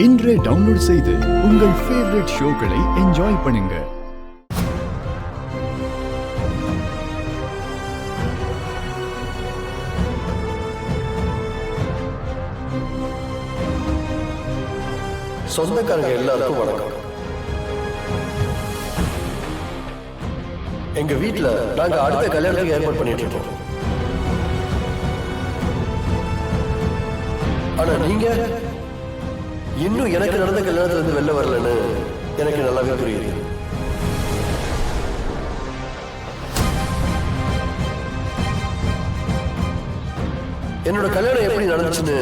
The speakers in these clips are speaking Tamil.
இன்றே டவுன்லோட் செய்து உங்கள் ஃபேவரட் ஷோக்களை என்ஜாய் பண்ணுங்க. சொந்தக்காரங்க எல்லாருக்கும் வணக்கம். எங்க வீட்டுல நாங்க அடுத்த கல்யாணத்துக்கு ஏற்பாடு பண்ணிட்டு இருக்கோம். ஆனா நீங்க இன்னும் எனக்கு நடந்த கல்யாணத்துல இருந்து வெளில வரலன்னு எனக்கு நல்லாவே புரியுது. என்னோட கல்யாணம் எப்படி நடந்துச்சுன்னு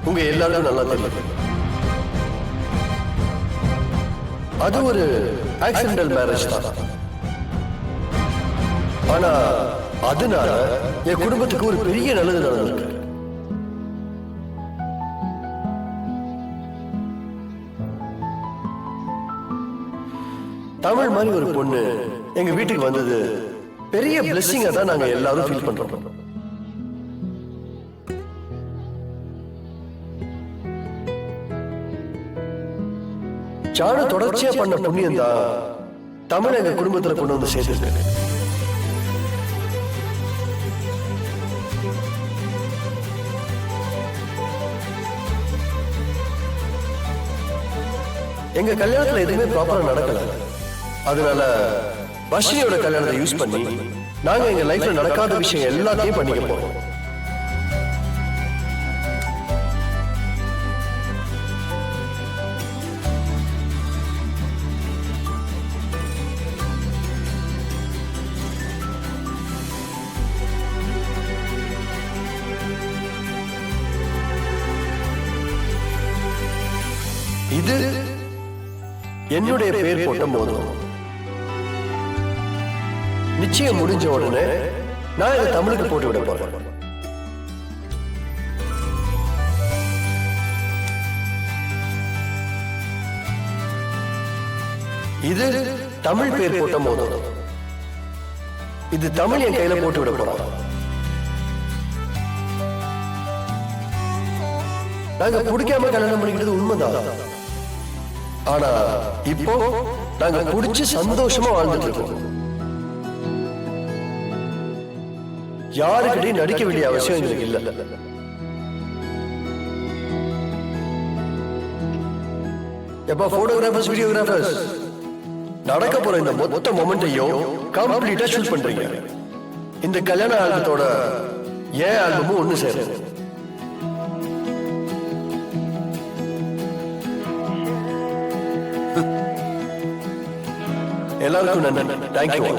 உங்க எல்லாருக்கும் நல்லா தெரியும். அது ஒரு ஆக்சிடென்டல் மேரேஜ் தான். ஆனா அதனால என் குடும்பத்துக்கு ஒரு பெரிய நல்லது நடந்திருக்கு. தமிழ் மாதிரி ஒரு பொண்ணு எங்க வீட்டுக்கு வந்தது பெரிய பிளெஸிங்கா தான் நாங்க எல்லாரும் ஃபீல் பண்றோம். சாண தொடர்ச்சியா பண்ண புண்ணியம் தான் தமிழ் எங்க குடும்பத்துல கொண்டு வந்து சேர்த்து. எங்க கல்யாணத்துல எதுவுமே ப்ராப்பரா நடக்கல. அதனால வர்ஷினியோட கல்யாணத்தை யூஸ் பண்ணி நாங்க எங்க லைஃப்ல நடக்காத விஷயம் எல்லாத்தையும் பண்ணிக்க போறோம். இது என்னுடைய பேர் போட்ட மோதிரம். நிச்சயம் முடிஞ்ச உடனே நான் இதை தமிழுக்கு போட்டு விட போறேன். இது தமிழ் பேர் போட்ட மோதிரம். இது தமிழ் என் கையில போட்டு விட போறோம். நாங்க குடிக்காம கல்யாணம் பண்ணிக்கிட்டது உண்மைதான். ஆனா இப்போ நாங்க குடிச்சு சந்தோஷமா வாழ்ந்துட்டு இருக்கோம். யாருக்கிட்டையும் நடிக்க வேண்டிய அவசியம் எங்களுக்கு இல்ல. எப்ப போட்டோகிராஃபர்ஸ் வீடியோகிராஃபர்ஸ் நடக்க போற இந்த மொத்த மொமெண்ட்டையும் கம்ப்ளீட்டா ஷூட் பண்றீங்க. இந்த கல்யாண ஆல்பத்தோட ஏன் ஆல்பமும் ஒண்ணு சேரும். எல்லாருக்கும் நன்றி. தேங்க்யூ.